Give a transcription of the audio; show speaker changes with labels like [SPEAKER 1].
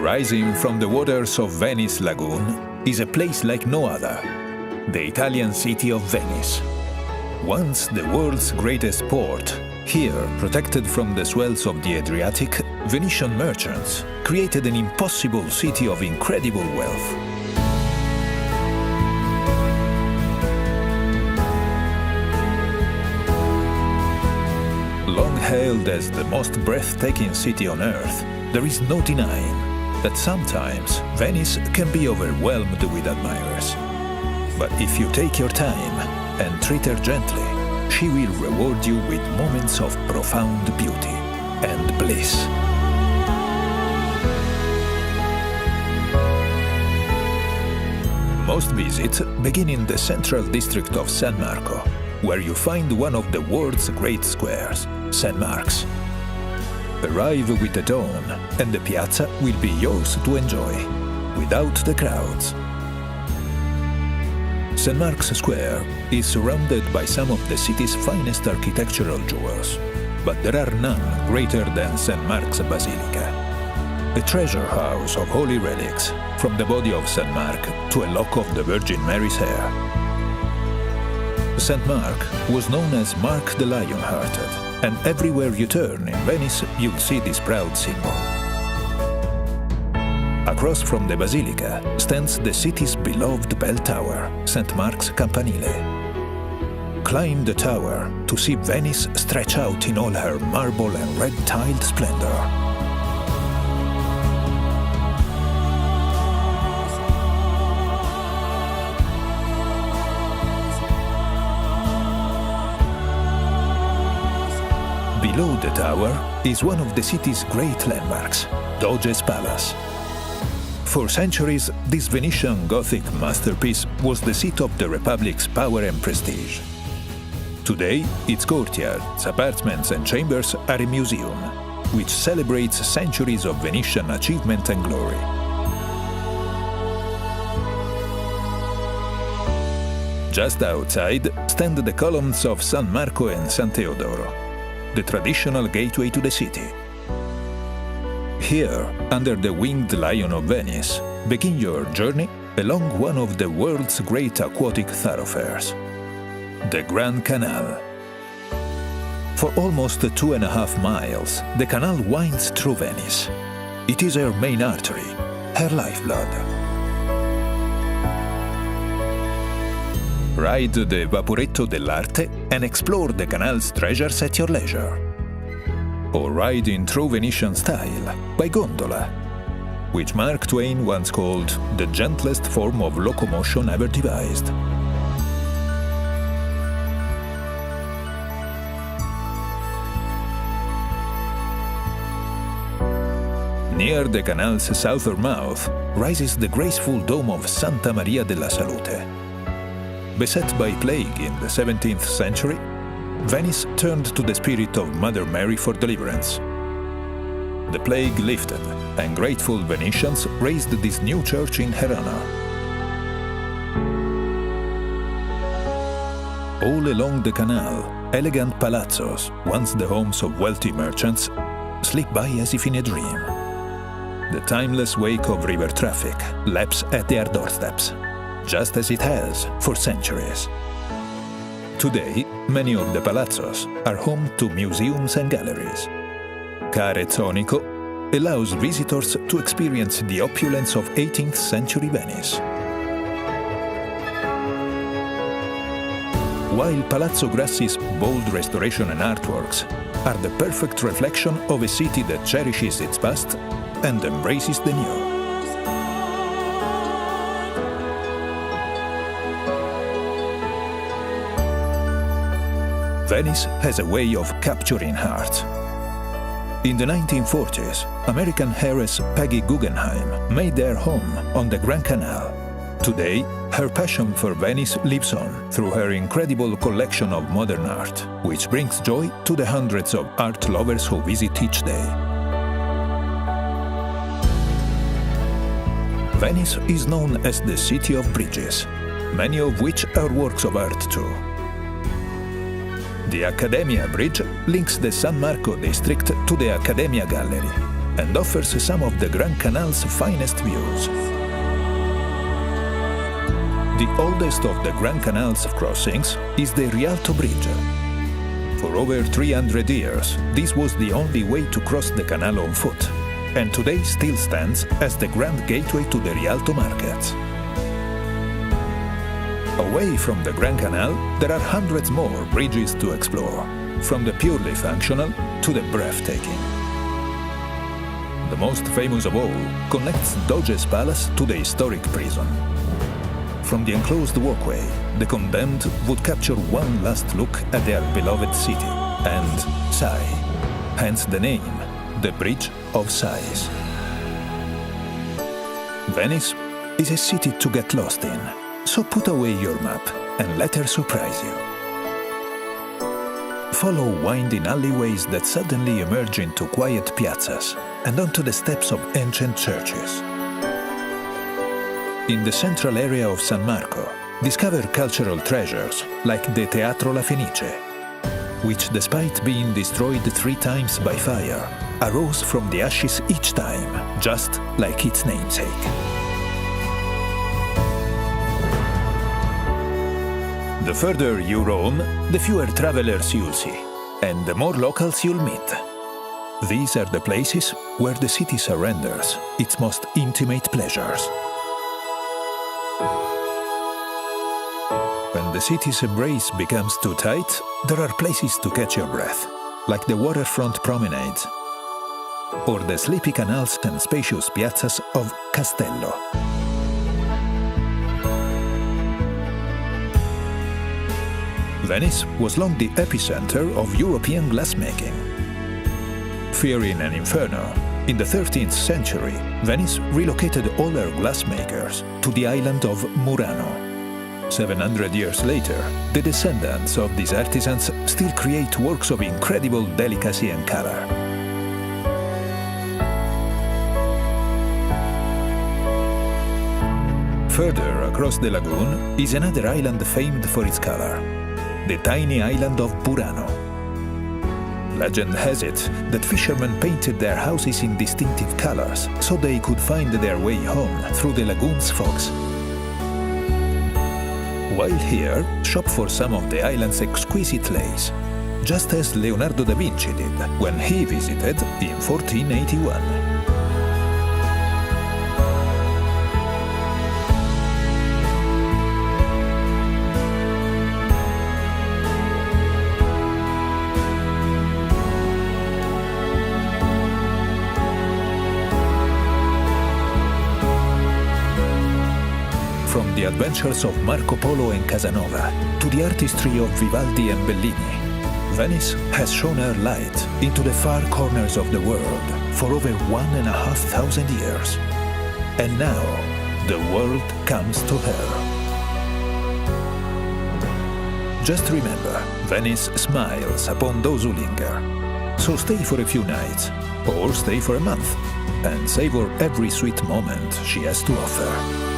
[SPEAKER 1] Rising from the waters of Venice Lagoon is a place like no other, the Italian city of Venice. Once the world's greatest port, here, protected from the swells of the Adriatic, Venetian merchants created an impossible city of incredible wealth. Long hailed as the most breathtaking city on earth, there is no denying that sometimes Venice can be overwhelmed with admirers. But if you take your time and treat her gently, she will reward you with moments of profound beauty and bliss. Most visits begin in the central district of San Marco, where you find one of the world's great squares, St. Mark's. Arrive with the dawn, and the piazza will be yours to enjoy, without the crowds. St. Mark's Square is surrounded by some of the city's finest architectural jewels, but there are none greater than St. Mark's Basilica, a treasure house of holy relics, from the body of St. Mark to a lock of the Virgin Mary's hair. St. Mark was known as Mark the Lion-Hearted, and everywhere you turn in Venice, you'll see this proud symbol. Across from the Basilica stands the city's beloved bell tower, St. Mark's Campanile. Climb the tower to see Venice stretch out in all her marble and red-tiled splendor. Below the tower is one of the city's great landmarks, Doge's Palace. For centuries, this Venetian Gothic masterpiece was the seat of the Republic's power and prestige. Today, its courtyards, apartments and chambers are a museum, which celebrates centuries of Venetian achievement and glory. Just outside stand the columns of San Marco and San Teodoro, the traditional gateway to the city. Here, under the winged lion of Venice, begin your journey along one of the world's great aquatic thoroughfares, the Grand Canal. For almost 2.5 miles, the canal winds through Venice. It is her main artery, her lifeblood. Ride the Vaporetto dell'Arte and explore the canal's treasures at your leisure. Or ride in true Venetian style by gondola, which Mark Twain once called the gentlest form of locomotion ever devised. Near the canal's southern mouth rises the graceful dome of Santa Maria della Salute. Beset by plague in the 17th century, Venice turned to the spirit of Mother Mary for deliverance. The plague lifted, and grateful Venetians raised this new church in her honor. All along the canal, elegant palazzos, once the homes of wealthy merchants, slip by as if in a dream. The timeless wake of river traffic laps at their doorsteps, just as it has for centuries. Today, many of the palazzos are home to museums and galleries. Carezzonico allows visitors to experience the opulence of 18th century Venice. While Palazzo Grassi's bold restoration and artworks are the perfect reflection of a city that cherishes its past and embraces the new. Venice has a way of capturing hearts. In the 1940s, American heiress Peggy Guggenheim made their home on the Grand Canal. Today, her passion for Venice lives on through her incredible collection of modern art, which brings joy to the hundreds of art lovers who visit each day. Venice is known as the City of Bridges, many of which are works of art too. The Accademia Bridge links the San Marco district to the Accademia Gallery, and offers some of the Grand Canal's finest views. The oldest of the Grand Canal's crossings is the Rialto Bridge. For over 300 years, this was the only way to cross the canal on foot, and today still stands as the grand gateway to the Rialto markets. Away from the Grand Canal, there are hundreds more bridges to explore, from the purely functional to the breathtaking. The most famous of all connects Doge's Palace to the historic prison. From the enclosed walkway, the condemned would capture one last look at their beloved city and sigh, hence the name, the Bridge of Sighs. Venice is a city to get lost in, so put away your map and let her surprise you. Follow winding alleyways that suddenly emerge into quiet piazzas and onto the steps of ancient churches. In the central area of San Marco, discover cultural treasures like the Teatro La Fenice, which, despite being destroyed 3 times by fire, arose from the ashes each time, just like its namesake. The further you roam, the fewer travelers you'll see, and the more locals you'll meet. These are the places where the city surrenders its most intimate pleasures. When the city's embrace becomes too tight, there are places to catch your breath, like the waterfront promenades, or the sleepy canals and spacious piazzas of Castello. Venice was long the epicenter of European glassmaking. Fearing an inferno, in the 13th century, Venice relocated all her glassmakers to the island of Murano. 700 years later, the descendants of these artisans still create works of incredible delicacy and color. Further across the lagoon is another island famed for its color, the tiny island of Burano. Legend has it that fishermen painted their houses in distinctive colors so they could find their way home through the lagoon's fogs. While here, shop for some of the island's exquisite lace, just as Leonardo da Vinci did when he visited in 1481. From the adventures of Marco Polo and Casanova to the artistry of Vivaldi and Bellini, Venice has shone her light into the far corners of the world for over 1,500 years. And now, the world comes to her. Just remember, Venice smiles upon those who linger. So stay for a few nights, or stay for a month, and savor every sweet moment she has to offer.